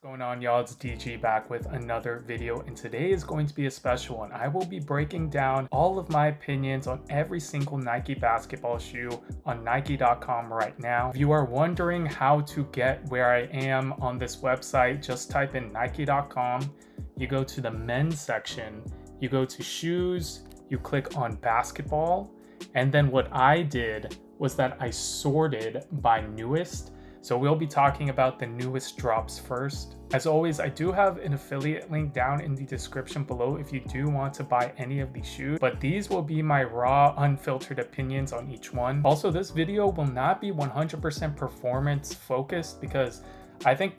Going on, y'all? It's DG back with another video, and today is going to be a special one. I will be breaking down all of my opinions on every single Nike basketball shoe on Nike.com right now. If you are wondering how to get where I am on this website, just type in Nike.com. You go to the men's section, you go to shoes, you click on basketball, and then what I did was that I sorted by newest. So we'll be talking about the newest drops first. As always, I do have an affiliate link down in the description below if you do want to buy any of these shoes, but these will be my raw, unfiltered opinions on each one. Also, this video will not be 100% performance focused because I think,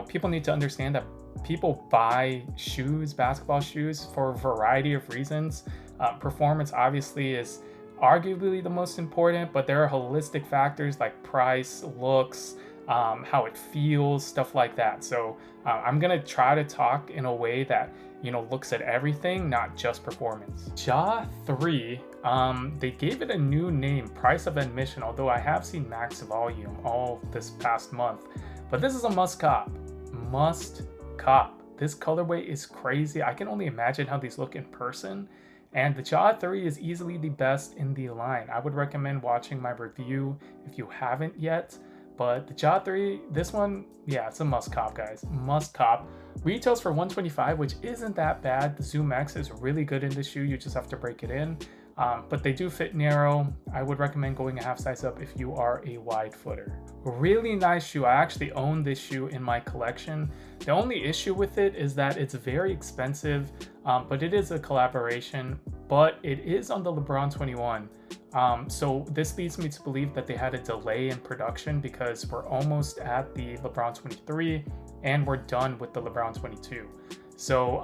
people need to understand that people buy shoes, basketball shoes, for a variety of reasons. Performance obviously is arguably the most important, but there are holistic factors like price, looks, how it feels, stuff like that. So I'm gonna try to talk in a way that looks at everything, not just performance. Ja 3, they gave it a new name, price of admission, although I have seen max volume all this past month. But this is a must cop. This colorway is crazy. I can only imagine how these look in person. And the Ja 3 is easily the best in the line. I would recommend watching my review if you haven't yet. But the Ja 3, this one, yeah, it's a must cop, guys. Must cop. Retails for $125, which isn't that bad. The Zoom X is really good in this shoe. You just have to break it in. But they do fit narrow. I would recommend going a half size up if you are a wide footer. Really nice shoe. I actually own this shoe in my collection. The only issue with it is that it's very expensive, but it is a collaboration, but it is on the LeBron 21. So this leads me to believe that they had a delay in production because we're almost at the LeBron 23 and we're done with the LeBron 22. So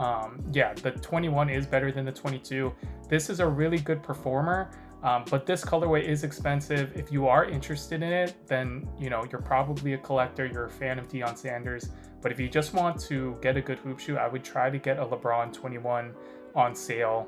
yeah, the 21 is better than the 22. This is a really good performer, but this colorway is expensive. If you are interested in it, then you're probably a collector, you're a fan of Deion Sanders. But if you just want to get a good hoop shoe, I would try to get a LeBron 21 on sale,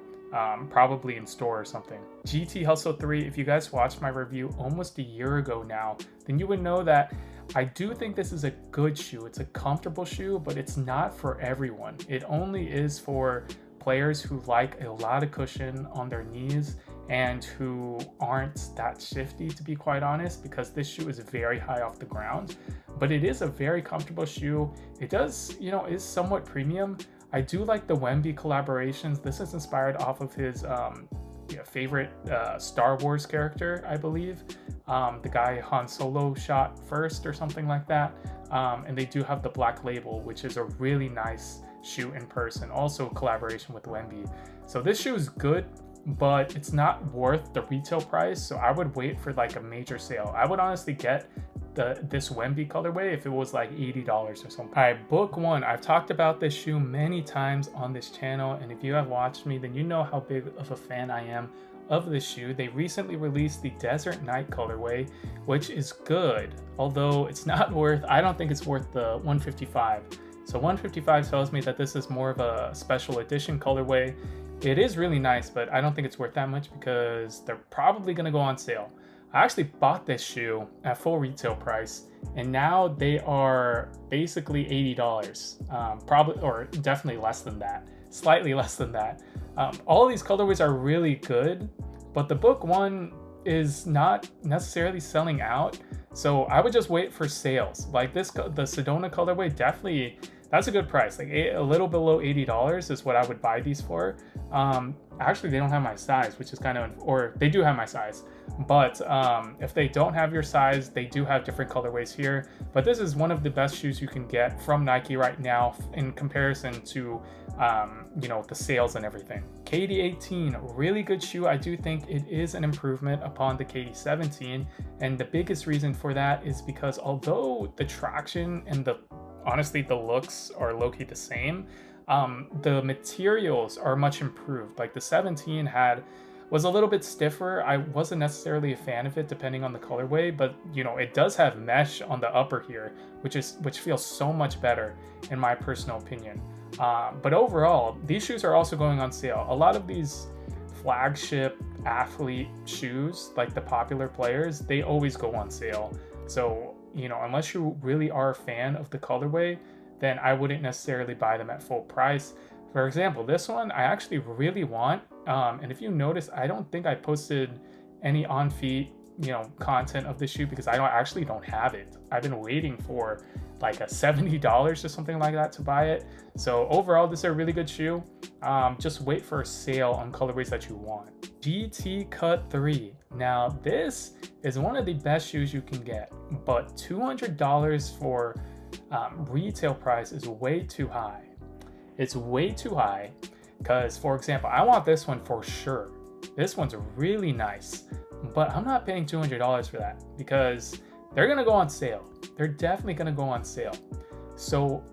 probably in store or something. GT Hustle 3, if you guys watched my review almost a year ago now, then you would know that I do think this is a good shoe. It's a comfortable shoe, but it's not for everyone. It only is for players who like a lot of cushion on their knees and who aren't that shifty, to be quite honest, because this shoe is very high off the ground. But it is a very comfortable shoe. It does, is somewhat premium. I do like the Wemby collaborations. This is inspired off of his favorite Star Wars character, I believe. The guy Han Solo shot first or something like that. And they do have the black label, which is a really nice shoe in person. Also a collaboration with Wemby. So this shoe is good, but it's not worth the retail price. So I would wait for like a major sale. I would honestly get this Wemby colorway if it was like $80 or something. All right, book one. I've talked about this shoe many times on this channel, and if you have watched me, then you know how big of a fan I am of this shoe. They recently released the Desert Night colorway, which is good, although it's not worth, I don't think it's worth the $155. So $155 tells me that this is more of a special edition colorway. It is really nice, but I don't think it's worth that much because they're probably gonna go on sale. I actually bought this shoe at full retail price, and now they are basically $80, probably, or definitely less than that, slightly less than that. All of these colorways are really good, but the book one is not necessarily selling out, so I would just wait for sales. Like the Sedona colorway, definitely, that's a good price. Like a little below $80 is what I would buy these for. Actually, they don't have my size, which is kind of, or they do have my size, but if they don't have your size, they do have different colorways here. But this is one of the best shoes you can get from Nike right now in comparison to the sales and everything. KD 18, really good shoe. I do think it is an improvement upon the KD 17, and the biggest reason for that is because although the traction and honestly the looks are low-key the same, the materials are much improved. Like the 17 was a little bit stiffer. I wasn't necessarily a fan of it depending on the colorway, but it does have mesh on the upper here, which feels so much better in my personal opinion. But overall, these shoes are also going on sale. A lot of these flagship athlete shoes, like the popular players, they always go on sale. So unless you really are a fan of the colorway, then I wouldn't necessarily buy them at full price. For example, this one I actually really want, and if you notice, I don't think I posted any on feet, content of the shoe because I actually don't have it. I've been waiting for like a $70 or something like that to buy it. So overall, this is a really good shoe. Just wait for a sale on colorways that you want. GT Cut 3. Now this is one of the best shoes you can get, but $200 for retail price is way too high. It's way too high because, for example, I want this one for sure. This one's really nice, but I'm not paying $200 for that because they're gonna go on sale. They're definitely gonna go on sale. So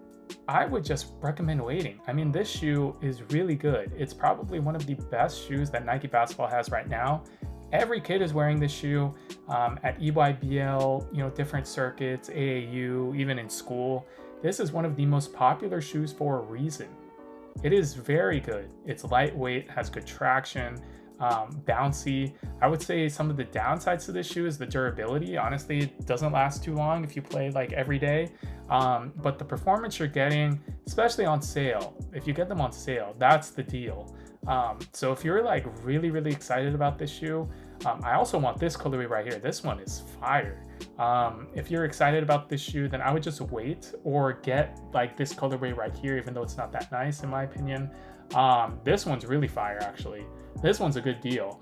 I would just recommend waiting. I mean, this shoe is really good. It's probably one of the best shoes that Nike Basketball has right now. Every kid is wearing this shoe at EYBL, different circuits, AAU, even in school. This is one of the most popular shoes for a reason. It is very good. It's lightweight, has good traction, bouncy. I would say some of the downsides to this shoe is the durability. Honestly, it doesn't last too long if you play like every day. But the performance you're getting, especially on sale, if you get them on sale, that's the deal. So if you're like really, really excited about this shoe, I also want this colorway right here. This one is fire. If you're excited about this shoe, then I would just wait or get like this colorway right here, even though it's not that nice in my opinion. This one's really fire actually. This one's a good deal.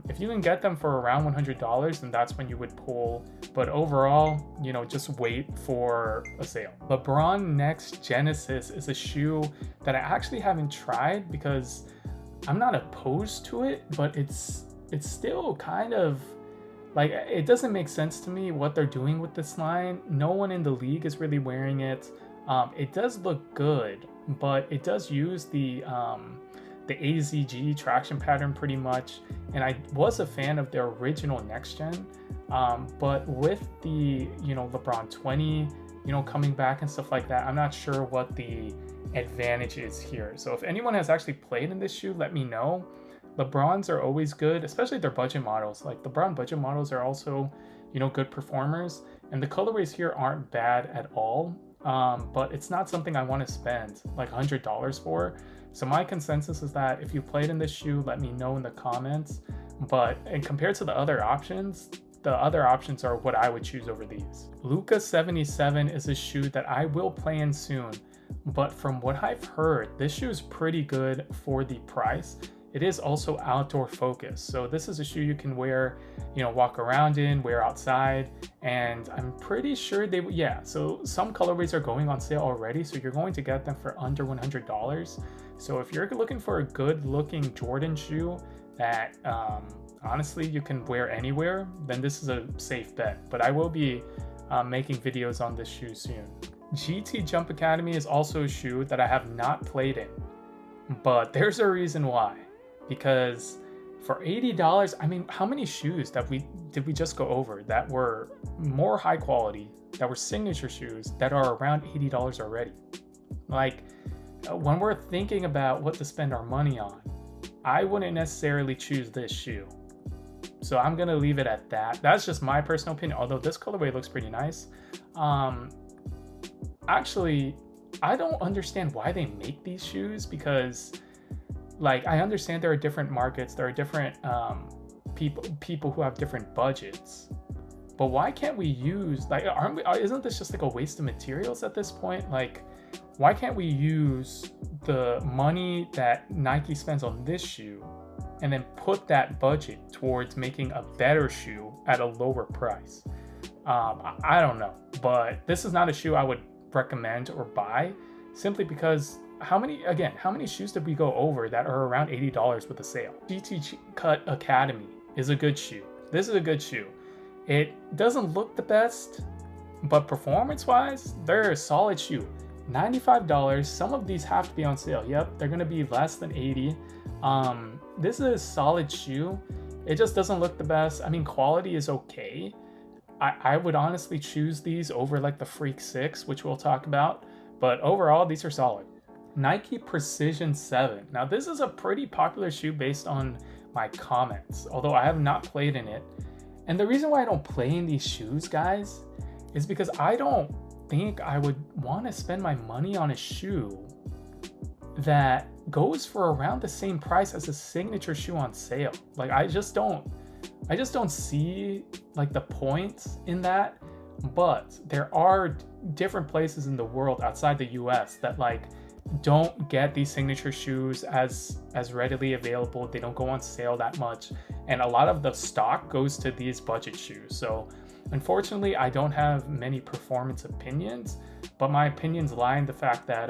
If you can get them for around $100, then that's when you would pull. But overall, just wait for a sale. LeBron Next Genesis is a shoe that I actually haven't tried because I'm not opposed to it, but it's still kind of like, it doesn't make sense to me what they're doing with this line. No one in the league is really wearing it. It does look good, but it does use the AZG traction pattern pretty much, and I was a fan of their original Next Gen, but with the LeBron 20 coming back and stuff like that, I'm not sure what the advantage is here. So if anyone has actually played in this shoe, let me know. LeBrons are always good, especially their budget models. Like LeBron budget models are also good performers, and the colorways here aren't bad at all. But it's not something I want to spend like $100 for. So my consensus is that if you played in this shoe, let me know in the comments. And compared to the other options are what I would choose over these. Luka 77 is a shoe that I will play in soon, but from what I've heard, this shoe is pretty good for the price. It is also outdoor focused. So this is a shoe you can wear, walk around in, wear outside. And I'm pretty sure so some colorways are going on sale already. So you're going to get them for under $100. So if you're looking for a good looking Jordan shoe that honestly you can wear anywhere, then this is a safe bet. But I will be making videos on this shoe soon. GT Jump Academy is also a shoe that I have not played in, but there's a reason why. Because for $80, I mean, how many shoes did we just go over that were more high quality, that were signature shoes that are around $80 already? Like, when we're thinking about what to spend our money on, I wouldn't necessarily choose this shoe. So I'm gonna leave it at that. That's just my personal opinion, although this colorway looks pretty nice. Actually, I don't understand why they make these shoes because, like, I understand there are different markets, there are different people who have different budgets, but why can't we use, like, isn't this just like a waste of materials at this point? Like, why can't we use the money that Nike spends on this shoe and then put that budget towards making a better shoe at a lower price? I don't know, but this is not a shoe I would recommend or buy simply because how many shoes did we go over that are around $80 with a sale? GT Cut Academy is a good shoe. This is a good shoe. It doesn't look the best, but performance-wise, they're a solid shoe. $95. Some of these have to be on sale. Yep, they're gonna be less than $80. This is a solid shoe. It just doesn't look the best. I mean, quality is okay. I would honestly choose these over like the Freak 6, which we'll talk about. But overall, these are solid. Nike Precision 7. Now, this is a pretty popular shoe based on my comments, although I have not played in it. And the reason why I don't play in these shoes, guys, is because I don't think I would want to spend my money on a shoe that goes for around the same price as a signature shoe on sale. Like I just don't see like the point in that. But there are different places in the world outside the US that like don't get these signature shoes as readily available. They don't go on sale that much, and a lot of the stock goes to these budget shoes. So unfortunately, I don't have many performance opinions, but my opinions lie in the fact that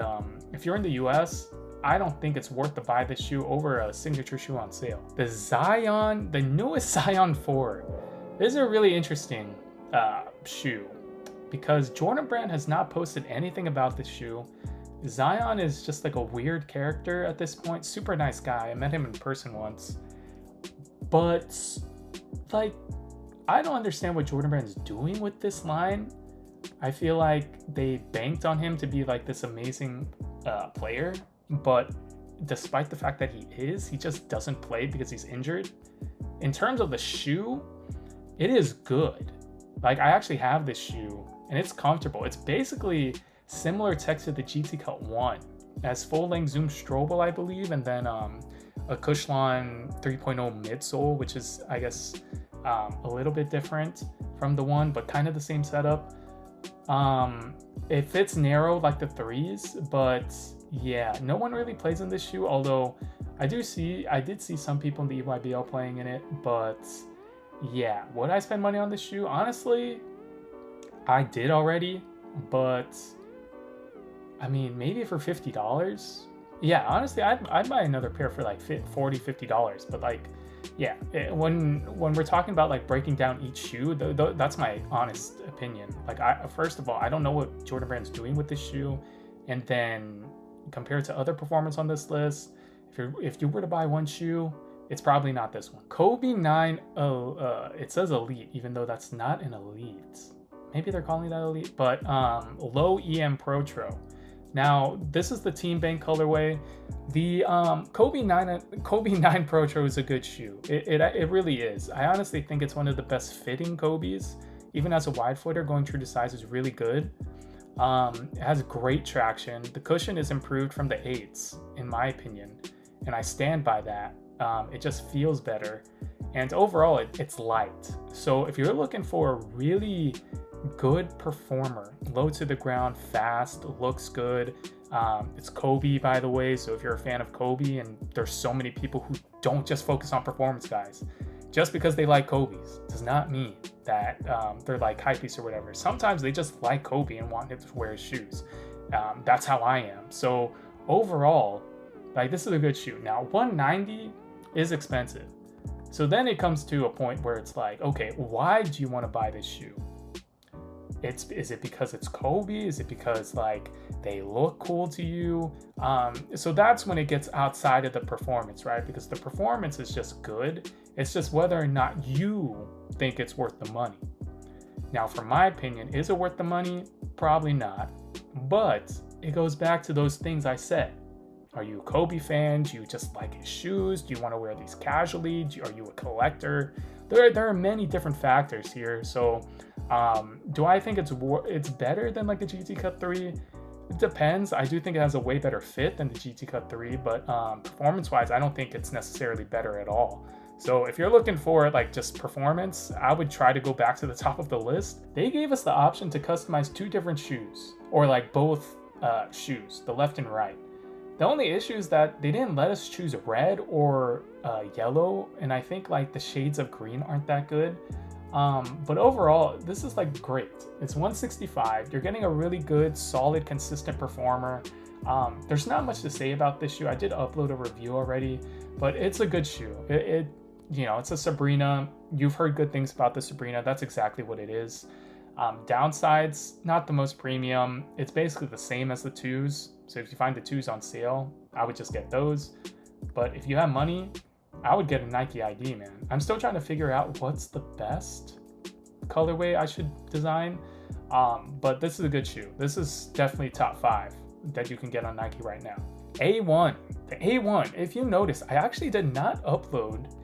if you're in the US, I don't think it's worth to buy this shoe over a signature shoe on sale. The newest Zion 4. This is a really interesting shoe because Jordan Brand has not posted anything about this shoe. Zion is just like a weird character at this point. Super nice guy. I met him in person once. But like, I don't understand what Jordan Brand's doing with this line. I feel like they banked on him to be like this amazing player, but despite the fact that he just doesn't play because he's injured. In terms of the shoe, it is good. Like I actually have this shoe and it's comfortable. It's basically similar tech to the GT Cut 1. It has full-length Zoom Strobel, I believe, and then a Cushlon 3.0 midsole, which is, I guess, a little bit different from the one, but kind of the same setup. It fits narrow like the 3s, but yeah, no one really plays in this shoe, although I did see some people in the EYBL playing in it, but yeah, would I spend money on this shoe? Honestly, I did already, but I mean, maybe for $50. Yeah, honestly, I'd buy another pair for like $40, $50. But like, yeah, when we're talking about like breaking down each shoe, that's my honest opinion. Like, first of all, I don't know what Jordan Brand's doing with this shoe, and then compared to other performance on this list, if you were to buy one shoe, it's probably not this one. Kobe 9, it says Elite, even though that's not an Elite. Maybe they're calling that Elite, but low EM Protro. Now, this is the Team Bank colorway. The Kobe 9 Protro is a good shoe. It really is. I honestly think it's one of the best fitting Kobe's. Even as a wide footer, going true to size is really good. It has great traction. The cushion is improved from the 8s, in my opinion, and I stand by that. It just feels better. And overall, it's light. So if you're looking for a really good performer, low to the ground, fast, looks good. It's Kobe, by the way, so if you're a fan of Kobe, and there's so many people who don't just focus on performance, guys. Just because they like Kobe's does not mean that they're like hypebeasts or whatever. Sometimes they just like Kobe and want him to wear his shoes. That's how I am. So overall, like, this is a good shoe. Now, $190 is expensive. So then it comes to a point where it's like, okay, why do you want to buy this shoe? Is it because it's Kobe? Is it because like they look cool to you? So that's when it gets outside of the performance, right? Because the performance is just good. It's just whether or not you think it's worth the money. Now, from my opinion, is it worth the money? Probably not. But it goes back to those things I said. Are you a Kobe fan? Do you just like his shoes? Do you want to wear these casually? Are you a collector? There are many different factors here. So do I think it's better than like the GT Cut 3? It depends. I do think it has a way better fit than the GT Cut 3, but performance-wise, I don't think it's necessarily better at all. So if you're looking for like just performance, I would try to go back to the top of the list. They gave us the option to customize 2 different shoes, or like both shoes, the left and right. The only issue is that they didn't let us choose red or yellow, and I think like the shades of green aren't that good. But overall, this is like great. It's $165. You're getting a really good, solid, consistent performer. There's not much to say about this shoe. I did upload a review already, but it's a good shoe. It's a Sabrina. You've heard good things about the Sabrina. That's exactly what it is. Downsides, not the most premium. It's basically the same as the 2s. So if you find the 2s on sale, I would just get those. But if you have money, I would get a Nike ID, man. I'm still trying to figure out what's the best colorway I should design. But this is a good shoe. This is definitely top 5 that you can get on Nike right now. A1. The A1. If you notice, I actually did not upload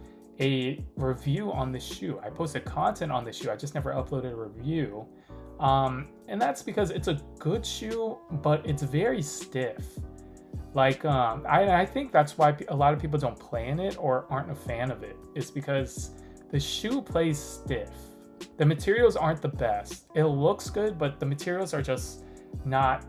a review on this shoe. I posted content on this shoe. I just never uploaded a review. And that's because it's a good shoe, but it's very stiff. Like, I think that's why a lot of people don't play in it or aren't a fan of it. It's because the shoe plays stiff. The materials aren't the best. It looks good, but the materials are just not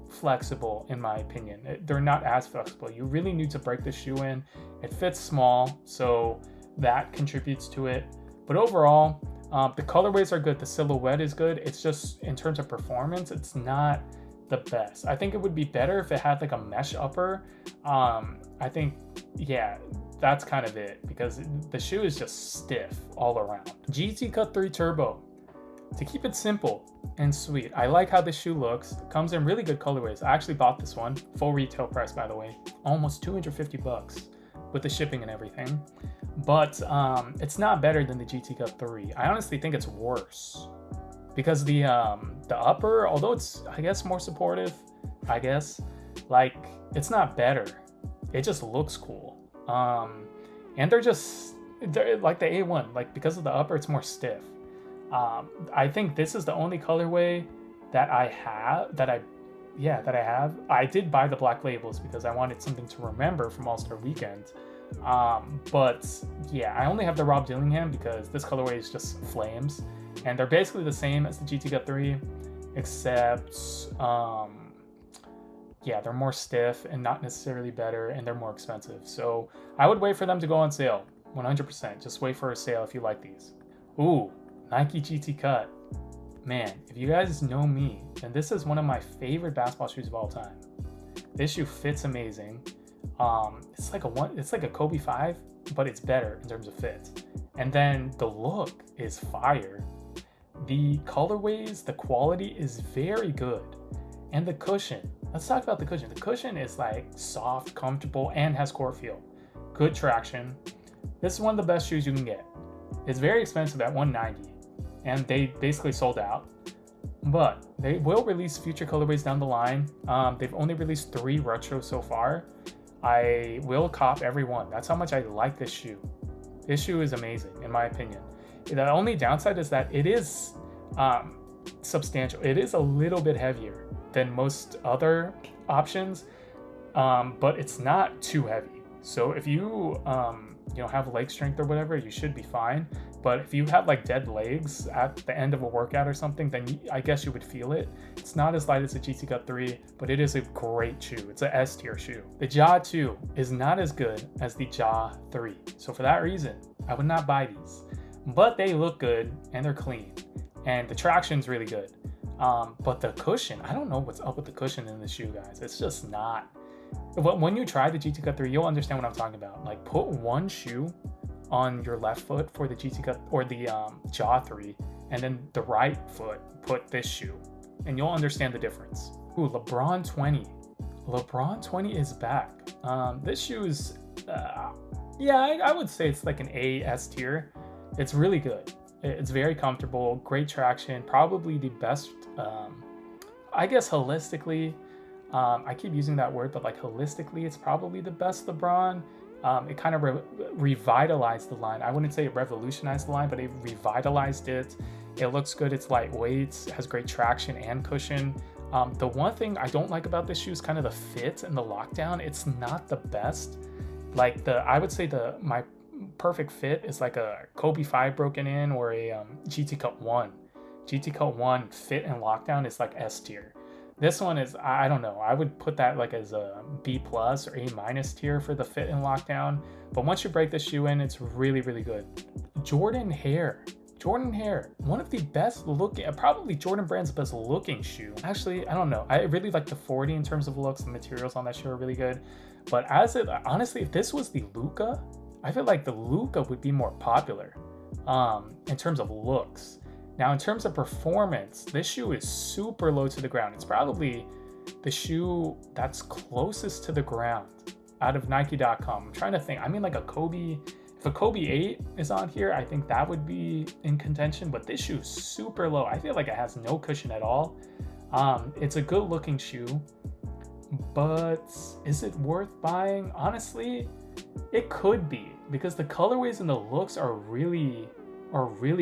flexible, in my opinion. They're not as flexible. You really need to break the shoe in. It fits small, so that contributes to it. But overall, the colorways are good. The silhouette is good. It's just, in terms of performance, it's not the best. I think it would be better if it had like a mesh upper. I think, yeah, that's kind of it, because the shoe is just stiff all around. GT Cut 3 Turbo. To keep it simple and sweet, I like how this shoe looks. It comes in really good colorways. I actually bought this one, full retail price, by the way, almost 250 bucks with the shipping and everything. But it's not better than the GT Cut 3. I honestly think it's worse, because the upper, although it's, I guess, more supportive, I guess, like, it's not better. It just looks cool. And they're like the A1, like, because of the upper, it's more stiff. I think this is the only colorway that I have. I did buy the black labels because I wanted something to remember from All-Star Weekend. But yeah, I only have the Rob Dillingham because this colorway is just flames, and they're basically the same as the GT Cut 3, except yeah, they're more stiff and not necessarily better, and they're more expensive. So I would wait for them to go on sale, 100%. Just wait for a sale if you like these. Ooh, Nike GT Cut. Man, if you guys know me, then this is one of my favorite basketball shoes of all time. This shoe fits amazing. It's like a Kobe 5, but it's better in terms of fit. And then the look is fire. The colorways, the quality is very good. And the cushion. Let's talk about the cushion. The cushion is like soft, comfortable, and has court feel. Good traction. This is one of the best shoes you can get. It's very expensive at $190, and they basically sold out. But they will release future colorways down the line. They've only released 3 retros so far. I will cop every one. That's how much I like this shoe. This shoe is amazing, in my opinion. The only downside is that it is substantial. It is a little bit heavier than most other options, but it's not too heavy. So if you have leg strength or whatever, you should be fine. But if you have like dead legs at the end of a workout or something, then I guess you would feel it. It's not as light as the GT Cut 3, but it is a great shoe. It's an S tier shoe. The Ja 2 is not as good as the Ja 3. So for that reason, I would not buy these. But they look good and they're clean. And the traction's really good. But the cushion, I don't know what's up with the cushion in this shoe, guys. It's just not. When you try the GT Cut 3, you'll understand what I'm talking about. Like, put one shoe on your left foot for the GT Cut or the Ja 3, and then the right foot, put this shoe, and you'll understand the difference. Ooh, LeBron 20. LeBron 20 is back. This shoe is, I would say it's like an A S tier. It's really good. It's very comfortable, great traction, probably the best, I guess holistically, I keep using that word, but like holistically, it's probably the best LeBron. It kind of revitalized the line. I wouldn't say it revolutionized the line, but it revitalized it. It looks good. It's lightweight, has great traction and cushion. The one thing I don't like about this shoe is kind of the fit and the lockdown. It's not the best. Like I would say my perfect fit is like a Kobe 5 broken in, or a GT Cut 1. GT Cut 1 fit and lockdown is like S tier. This one is, I don't know, I would put that like as a B+ or A- tier for the fit and lockdown. But once you break the shoe in, it's really, really good. Jordan Heir. Jordan Heir, one of the best looking, probably Jordan Brand's best looking shoe. Actually, I don't know. I really like the 40 in terms of looks. The materials on that shoe are really good. But honestly, if this was the Luka, I feel like the Luka would be more popular in terms of looks. Now, in terms of performance, this shoe is super low to the ground. It's probably the shoe that's closest to the ground out of Nike.com. I'm trying to think. I mean, like a Kobe, if a Kobe 8 is on here, I think that would be in contention, but this shoe is super low. I feel like it has no cushion at all. It's a good looking shoe, but is it worth buying? Honestly, it could be, because the colorways and the looks are really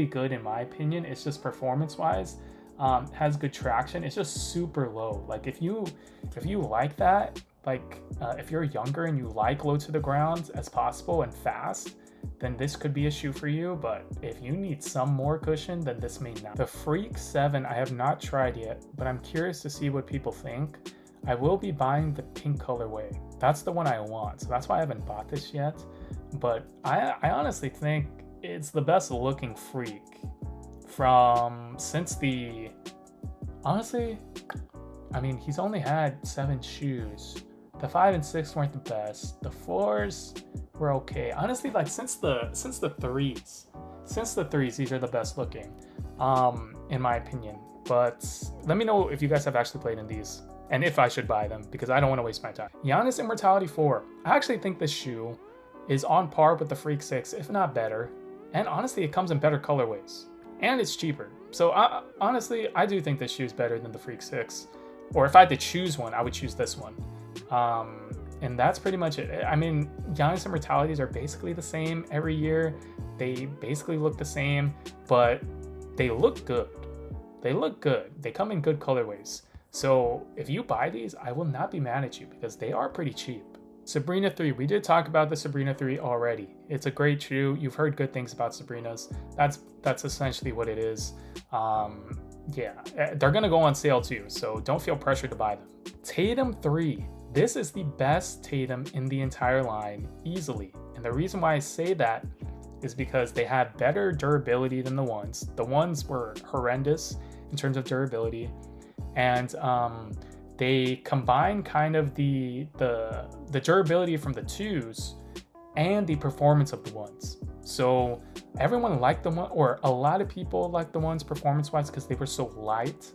good in my opinion. It's just performance wise, has good traction. It's just super low. Like if you like that, like if you're younger and you like low to the ground as possible and fast, then this could be a shoe for you. But if you need some more cushion, then this may not. The Freak 7 I have not tried yet, but I'm curious to see what people think. I will be buying the pink colorway. That's the one I want, so that's why I haven't bought this yet. But I honestly think it's the best looking Freak since the, honestly, I mean, he's only had 7 shoes. The 5 and 6 weren't the best. The 4s were okay. Honestly, like since the 3s, these are the best looking, in my opinion. But let me know if you guys have actually played in these and if I should buy them, because I don't want to waste my time. Giannis Immortality 4. I actually think this shoe is on par with the Freak 6, if not better. And honestly, it comes in better colorways. And it's cheaper. So honestly, I do think this shoe is better than the Freak 6. Or if I had to choose one, I would choose this one. And that's pretty much it. I mean, Giannis Immortalities are basically the same every year. They basically look the same, but they look good. They look good. They come in good colorways. So if you buy these, I will not be mad at you because they are pretty cheap. Sabrina 3. We did talk about the Sabrina 3 already. It's a great shoe. You've heard good things about Sabrinas. That's essentially what it is. Yeah, they're gonna go on sale too, so don't feel pressured to buy them. Tatum 3. This is the best Tatum in the entire line, easily. And the reason why I say that is because they have better durability than the ones. The ones were horrendous in terms of durability. And they combine kind of the durability from the 2s and the performance of the ones. So everyone liked the one, or a lot of people liked the ones performance-wise because they were so light,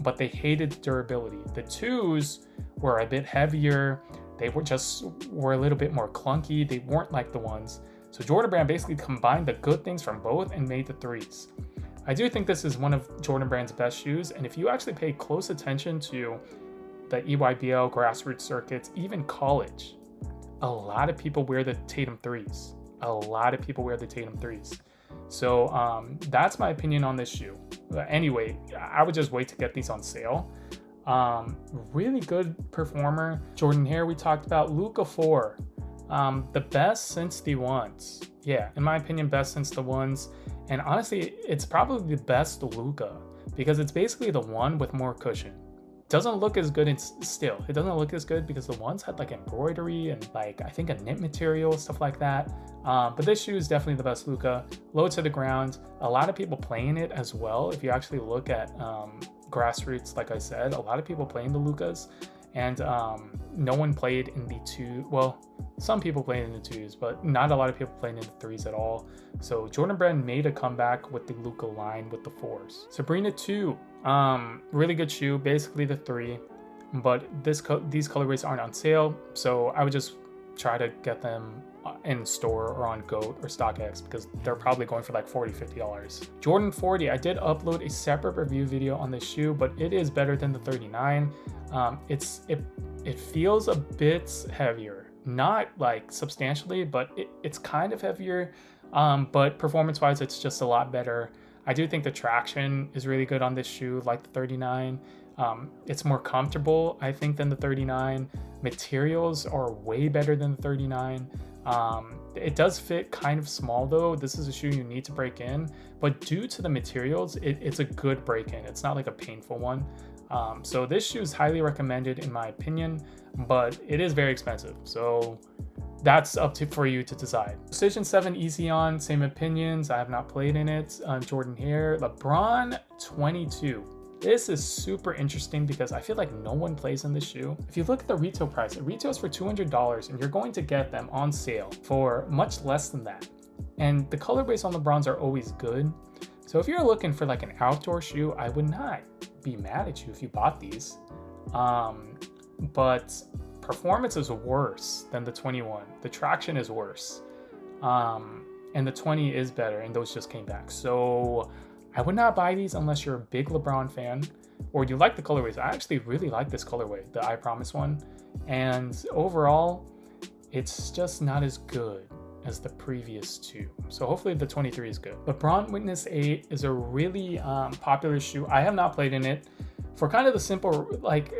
but they hated the durability. The 2s were a bit heavier. They were a little bit more clunky. They weren't like the ones. So Jordan Brand basically combined the good things from both and made the 3s. I do think this is one of Jordan Brand's best shoes, and if you actually pay close attention to the EYBL, grassroots circuits, even college, a lot of people wear the Tatum 3s. A lot of people wear the Tatum 3s. So that's my opinion on this shoe. Anyway, I would just wait to get these on sale. Really good performer. Jordan Heir we talked about. Luka 4. The best since the ones. Yeah, in my opinion, best since the ones. And honestly, it's probably the best Luka because it's basically the one with more cushion. Doesn't look as good. It doesn't look as good because the ones had like embroidery and like I think a knit material, stuff like that. But this shoe is definitely the best Luka. Low to the ground. A lot of people playing it as well. If you actually look at grassroots, like I said, a lot of people playing the Lukas, and no one played in the 2. Well, some people played in the 2s, but not a lot of people played in the 3s at all. So Jordan Brand made a comeback with the Luka line with the 4s. Sabrina 2. Really good shoe, basically the 3, but these colorways aren't on sale, so I would just try to get them in store or on GOAT or StockX because they're probably going for like $40-50. Jordan 40. I did upload a separate review video on this shoe, but it is better than the 39. It feels a bit heavier, not like substantially, but it's kind of heavier. But performance-wise, it's just a lot better. I do think the traction is really good on this shoe, like the 39. It's more comfortable, I think, than the 39. Materials are way better than the 39. It does fit kind of small though. This is a shoe you need to break in, but due to the materials, it's a good break in. It's not like a painful one. So this shoe is highly recommended in my opinion, but it is very expensive. So that's for you to decide. Precision 7 Easy On, same opinions. I have not played in it. Jordan Heir. LeBron 22. This is super interesting because I feel like no one plays in this shoe. If you look at the retail price, it retails for $200 and you're going to get them on sale for much less than that. And the colorways on LeBrons are always good. So if you're looking for like an outdoor shoe, I would not be mad at you if you bought these. But performance is worse than the 21. The traction is worse. And the 20 is better, and those just came back. So I would not buy these unless you're a big LeBron fan or you like the colorways. I actually really like this colorway, the I Promise one. And overall, it's just not as good. as the previous two. So hopefully the 23 is good. LeBron Witness 8 is a really popular shoe. I have not played in it for kind of the simple, like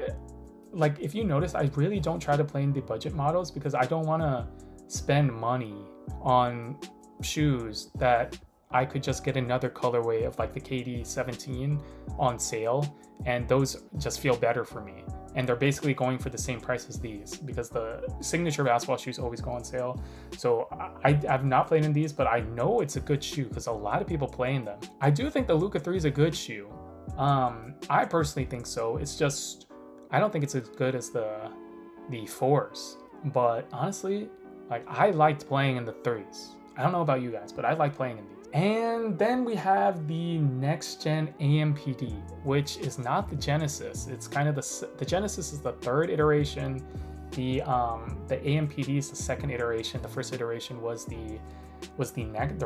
if you notice, I really don't try to play in the budget models because I don't want to spend money on shoes that I could just get another colorway of like the KD 17 on sale, and those just feel better for me. And they're basically going for the same price as these because the signature basketball shoes always go on sale. So I've not played in these, but I know it's a good shoe because a lot of people play in them. I do think the Luka 3 is a good shoe. I personally think so. It's just, I don't think it's as good as the 4s. But honestly, like I liked playing in the 3s. I don't know about you guys, but I like playing in these. And then we have the next gen AMPD, which is not the Genesis. It's kind of the Genesis is the 3rd iteration. The AMPD is the 2nd iteration. The 1st iteration was the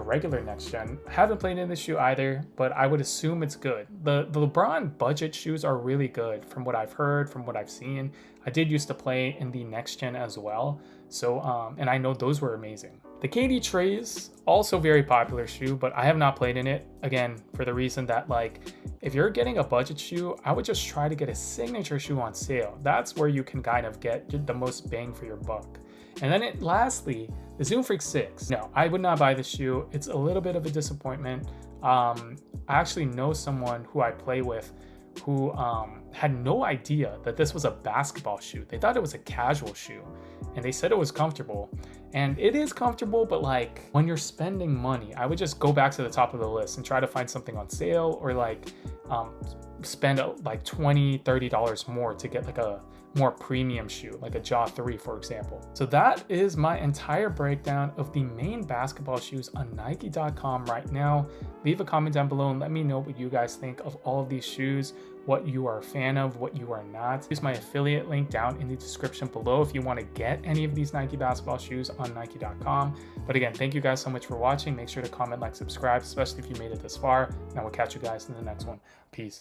regular next gen. I haven't played in this shoe either, but I would assume it's good. The LeBron budget shoes are really good from what I've heard, from what I've seen. I did used to play in the next gen as well. So, and I know those were amazing. The KD Trays, also very popular shoe, but I have not played in it. Again, for the reason that like, if you're getting a budget shoe, I would just try to get a signature shoe on sale. That's where you can kind of get the most bang for your buck. And then lastly, the Zoom Freak 6. No, I would not buy this shoe. It's a little bit of a disappointment. I actually know someone who I play with who had no idea that this was a basketball shoe. They thought it was a casual shoe, and they said it was comfortable. And it is comfortable, but like when you're spending money, I would just go back to the top of the list and try to find something on sale, or like spend like $20, $30 more to get like a more premium shoe, like a Jaw 3, for example. So that is my entire breakdown of the main basketball shoes on Nike.com right now. Leave a comment down below and let me know what you guys think of all of these shoes, what you are a fan of, what you are not. Use my affiliate link down in the description below if you want to get any of these Nike basketball shoes on Nike.com. But again, thank you guys so much for watching. Make sure to comment, like, subscribe, especially if you made it this far. And I will catch you guys in the next one. Peace.